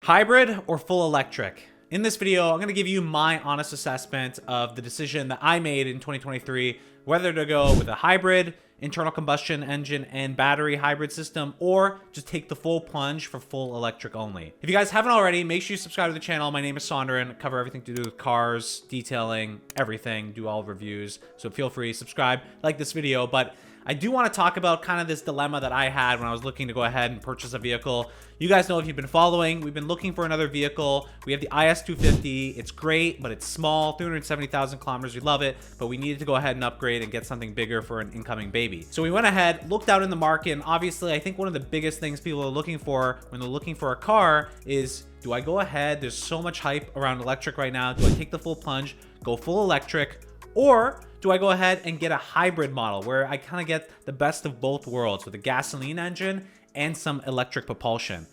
Hybrid or full electric? In this video, I'm going to give you my honest assessment of the decision that I made in 2023, whether to go with a hybrid, internal combustion engine and battery hybrid system, or just take the full plunge for full electric only. If you guys haven't already, make sure you subscribe to the channel. My name is Sonduren. I cover everything to do with cars, detailing, everything, do all reviews. So feel free, subscribe, like this video. But I do want to talk about kind of this dilemma that I had when I was looking to go ahead and purchase a vehicle. You guys know, if you've been following, we've been looking for another vehicle. We have the IS250. It's great, but it's small, 370,000 kilometers. We love it, but we needed to go ahead and upgrade and get something bigger for an incoming baby. So we went ahead, looked out in the market, and obviously I think one of the biggest things people are looking for when they're looking for a car is, do I go ahead? There's so much hype around electric right now. Do I take the full plunge, go full electric, or do I go ahead and get a hybrid model where I kind of get the best of both worlds with a gasoline engine and some electric propulsion?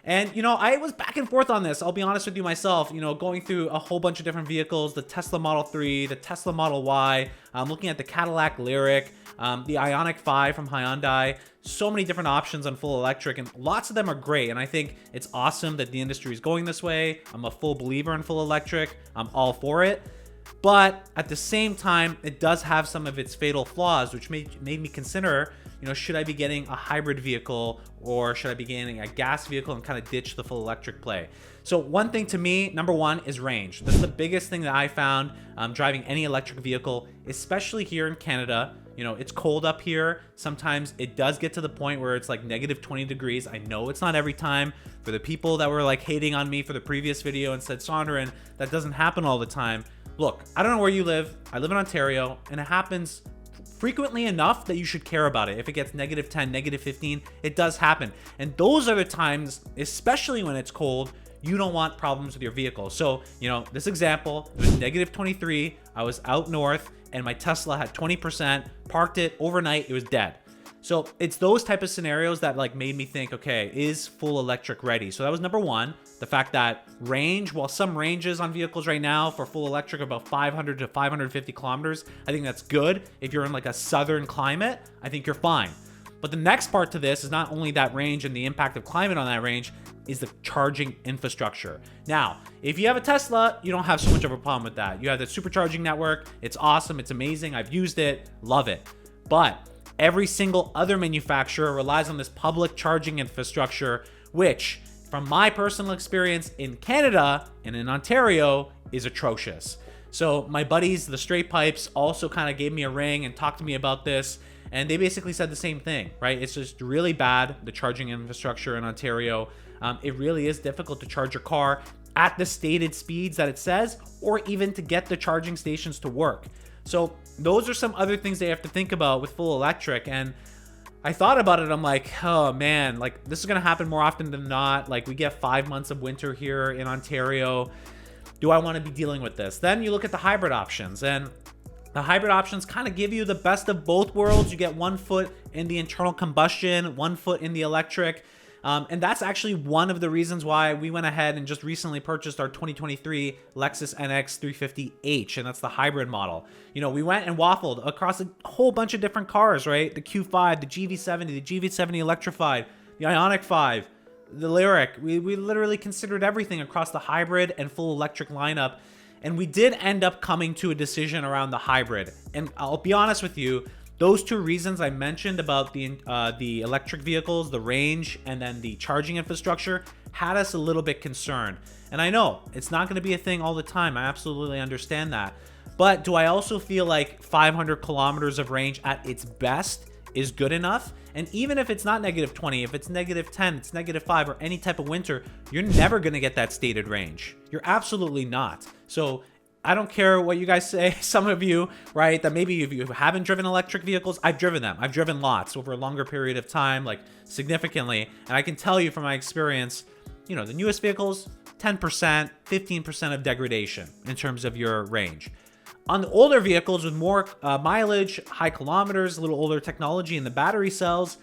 And, you know, I was back and forth on this. I'll be honest with you myself, you know, going through a whole bunch of different vehicles, the Tesla Model 3, the Tesla Model Y, looking at the Cadillac Lyriq, the Ioniq 5 from Hyundai, so many different options on full electric, and lots of them are great. And I think it's awesome that the industry is going this way. I'm a full believer in full electric. I'm all for it. But at the same time, it does have some of its fatal flaws, which made me consider, you know, should I be getting a hybrid vehicle or should I be getting a gas vehicle and kind of ditch the full electric play? So one thing to me, number one, is range. That's the biggest thing that I found driving any electric vehicle, especially here in Canada. You know, it's cold up here. Sometimes it does get to the point where it's like negative 20 degrees. I know it's not every time. For the people that were like hating on me for the previous video and said, Sonduren, that doesn't happen all the time. Look, I don't know where you live. I live in Ontario, and it happens frequently enough that you should care about it. If it gets negative 10, negative 15, it does happen. And those are the times, especially when it's cold, you don't want problems with your vehicle. So, you know, this example, it was negative 23. I was out north, and my Tesla had 20%, parked it overnight, it was dead. So it's those type of scenarios that like made me think, okay, is full electric ready? So that was number one, the fact that range, while some ranges on vehicles right now for full electric are about 500 to 550 kilometers, I think that's good. If you're in like a southern climate, I think you're fine. But the next part to this is not only that range and the impact of climate on that range, is the charging infrastructure. Now, if you have a Tesla, you don't have so much of a problem with that. You have the supercharging network. It's awesome. It's amazing. I've used it. Love it. But every single other manufacturer relies on this public charging infrastructure, which, from my personal experience in Canada and in Ontario, is atrocious. So my buddies, the Straight Pipes, also kind of gave me a ring and talked to me about this, and they basically said the same thing, right? It's just really bad, the charging infrastructure in Ontario. It really is difficult to charge your car at the stated speeds that it says, or even to get the charging stations to work. So those are some other things they have to think about with full electric. And I thought about it. I'm like, oh man, like this is going to happen more often than not. Like we get 5 months of winter here in Ontario. Do I want to be dealing with this? Then you look at the hybrid options, and the hybrid options kind of give you the best of both worlds. You get 1 foot in the internal combustion, 1 foot in the electric. And that's actually one of the reasons why we went ahead and just recently purchased our 2023 Lexus NX 350h, and that's the hybrid model. You know, we went and waffled across a whole bunch of different cars, right? The Q5, the GV70, the GV70 electrified, the Ioniq 5, the Lyriq. We literally considered everything across the hybrid and full electric lineup, and we did end up coming to a decision around the hybrid. And I'll be honest with you, those two reasons I mentioned about the electric vehicles, the range, and then the charging infrastructure had us a little bit concerned. And I know it's not going to be a thing all the time. I absolutely understand that. But do I also feel like 500 kilometers of range at its best is good enough? And even if it's not negative 20, if it's negative 10, it's negative 5, or any type of winter, you're never going to get that stated range. You're absolutely not. So I don't care what you guys say, some of you, right, that maybe if you haven't driven electric vehicles, I've driven them. I've driven lots over a longer period of time, like significantly. And I can tell you from my experience, you know, the newest vehicles, 10%, 15% of degradation in terms of your range. On the older vehicles with more mileage, high kilometers, a little older technology in the battery cells,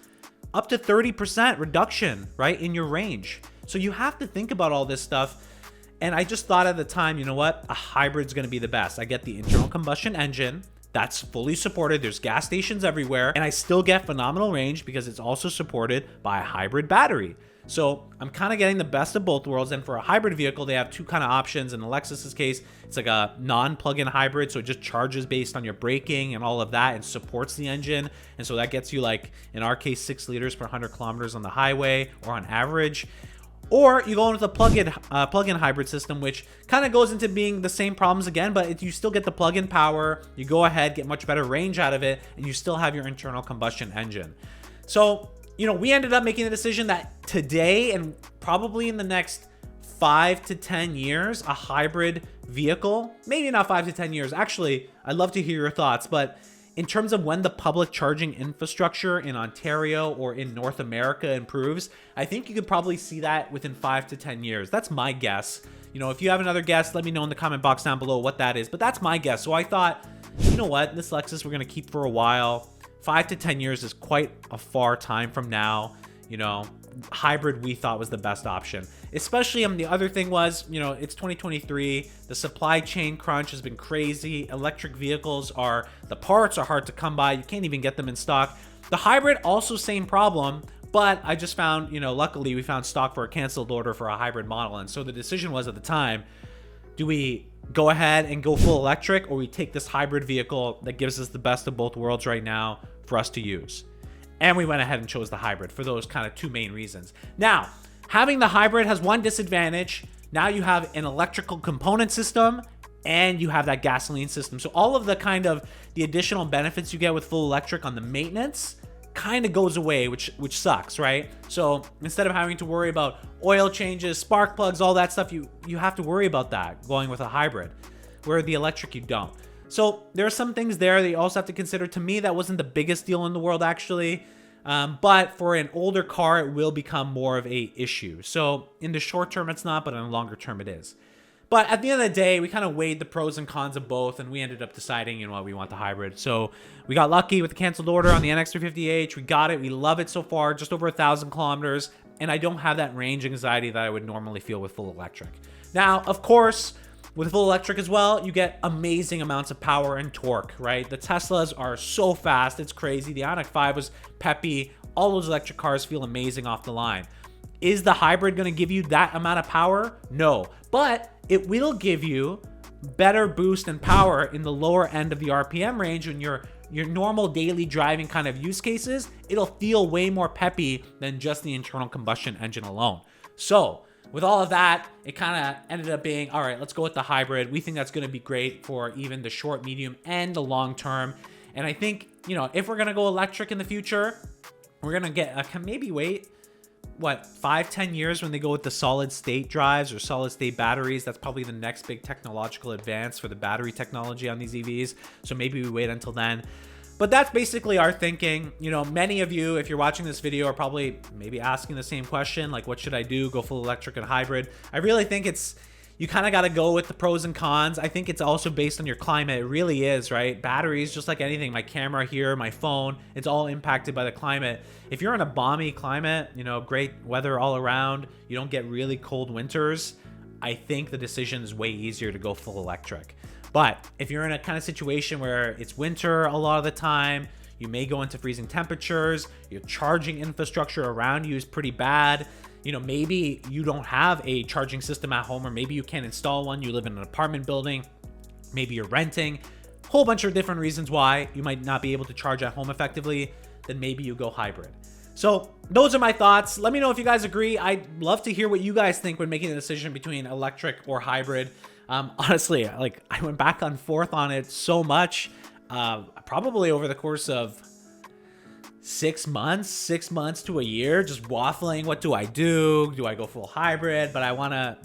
up to 30% reduction, right, in your range. So you have to think about all this stuff. And I just thought at the time, you know what? A hybrid's going to be the best. I get the internal combustion engine. That's fully supported. There's gas stations everywhere. And I still get phenomenal range because it's also supported by a hybrid battery. So I'm kind of getting the best of both worlds. And for a hybrid vehicle, they have two kind of options. In the Lexus's case, it's like a non-plug-in hybrid, so it just charges based on your braking and all of that and supports the engine. And so that gets you, like in our case, 6 liters per 100 kilometers on the highway or on average. Or you go into the plug-in hybrid system, which kind of goes into being the same problems again, but you still get the plug-in power. You go ahead, get much better range out of it, and you still have your internal combustion engine. So, you know, we ended up making the decision that today and probably in the next 5 to 10 years, a hybrid vehicle, maybe not 5 to 10 years. Actually, I'd love to hear your thoughts, but in terms of when the public charging infrastructure in Ontario or in North America improves, I think you could probably see that within 5 to 10 years. That's my guess. You know, if you have another guess, let me know in the comment box down below what that is, but that's my guess. So I thought, you know what, this Lexus we're gonna keep for a while. 5 to 10 years is quite a far time from now. You know, hybrid we thought was the best option. Especially, the other thing was, you know, it's 2023. The supply chain crunch has been crazy. Electric vehicles the parts are hard to come by. You can't even get them in stock. The hybrid, also same problem, but I just found, you know, luckily we found stock for a canceled order for a hybrid model. And so the decision was at the time, do we go ahead and go full electric, or we take this hybrid vehicle that gives us the best of both worlds right now for us to use? And we went ahead and chose the hybrid for those kind of two main reasons. Now, having the hybrid has one disadvantage. Now you have an electrical component system and you have that gasoline system. So all of the additional benefits you get with full electric on the maintenance kind of goes away, which sucks, right? So instead of having to worry about oil changes, spark plugs, all that stuff, you have to worry about that going with a hybrid, where the electric you don't. So there are some things there that you also have to consider. To me, that wasn't the biggest deal in the world, actually. But for an older car, it will become more of a issue. So in the short term, it's not, but in the longer term, it is. But at the end of the day, we kind of weighed the pros and cons of both, and we ended up deciding, you know what, we want the hybrid. So we got lucky with the canceled order on the NX350H. We got it. We love it so far, just over 1,000 kilometers. And I don't have that range anxiety that I would normally feel with full electric. Now, of course, with full electric as well, you get amazing amounts of power and torque, right? The Teslas are so fast, it's crazy. The Ioniq 5 was peppy. All those electric cars feel amazing off the line. Is the hybrid going to give you that amount of power? No, but it will give you better boost and power in the lower end of the RPM range. When your normal daily driving kind of use cases, it'll feel way more peppy than just the internal combustion engine alone. So with all of that, it kind of ended up being, all right, let's go with the hybrid. We think that's going to be great for even the short, medium, and the long term. And I think, you know, if we're going to go electric in the future, we're going to get maybe wait, 5-10 years when they go with the solid state drives or solid state batteries. That's probably the next big technological advance for the battery technology on these EVs. So maybe we wait until then. But that's basically our thinking. You know, many of you, if you're watching this video, are probably maybe asking the same question, like, what should I do? Go full electric and hybrid? I really think you kind of got to go with the pros and cons. I think it's also based on your climate. It really is, right? Batteries, just like anything, my camera here, my phone, it's all impacted by the climate. If you're in a balmy climate, you know, great weather all around, you don't get really cold winters, I think the decision is way easier to go full electric. But if you're in a kind of situation where it's winter a lot of the time, you may go into freezing temperatures, your charging infrastructure around you is pretty bad. You know, maybe you don't have a charging system at home, or maybe you can't install one. You live in an apartment building, maybe you're renting, a whole bunch of different reasons why you might not be able to charge at home effectively. Then maybe you go hybrid. So those are my thoughts. Let me know if you guys agree. I'd love to hear what you guys think when making a decision between electric or hybrid. Honestly, like, I went back and forth on it so much, probably over the course of 6 months to a year, just waffling. What do I do? Do I go full hybrid, but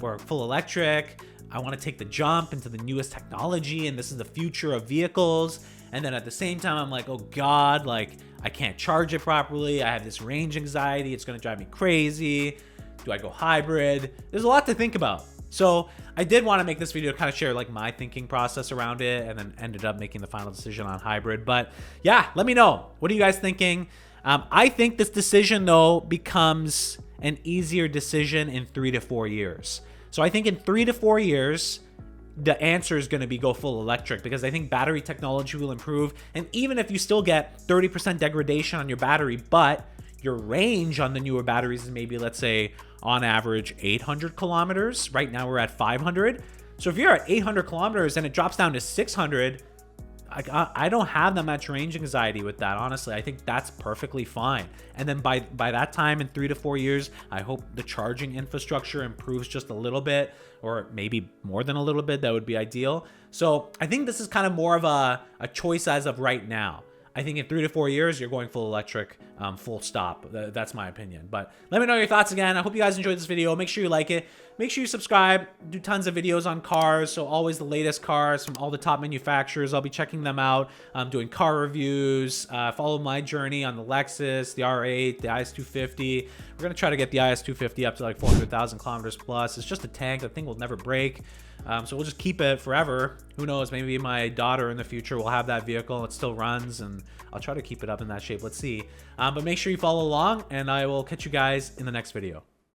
or full electric? I want to take the jump into the newest technology, and this is the future of vehicles. And then at the same time, I'm like, oh God, like, I can't charge it properly. I have this range anxiety. It's going to drive me crazy. Do I go hybrid? There's a lot to think about. So I did want to make this video to kind of share like my thinking process around it, and then ended up making the final decision on hybrid. But yeah, let me know. What are you guys thinking? I think this decision, though, becomes an easier decision in 3 to 4 years. So I think in 3 to 4 years, the answer is going to be go full electric, because I think battery technology will improve. And even if you still get 30% degradation on your battery, but your range on the newer batteries is maybe, let's say, on average 800 kilometers. Right now we're at 500. So if you're at 800 kilometers and it drops down to 600, I don't have that much range anxiety with that. Honestly, I think that's perfectly fine. And then by that time, in 3 to 4 years, I hope the charging infrastructure improves just a little bit, or maybe more than a little bit. That would be ideal. So I think this is kind of more of a choice as of right now. I think in 3 to 4 years, you're going full electric, full stop. That's my opinion. But let me know your thoughts again. I hope you guys enjoyed this video. Make sure you like it. Make sure you subscribe. Do tons of videos on cars. So always the latest cars from all the top manufacturers. I'll be checking them out. I'm doing car reviews. Follow my journey on the Lexus, the R8, the IS250. We're going to try to get the IS250 up to like 400,000 kilometers plus. It's just a tank. The thing will never break. So we'll just keep it forever. Who knows? Maybe my daughter in the future will have that vehicle. It still runs, and I'll try to keep it up in that shape. Let's see. But make sure you follow along, and I will catch you guys in the next video.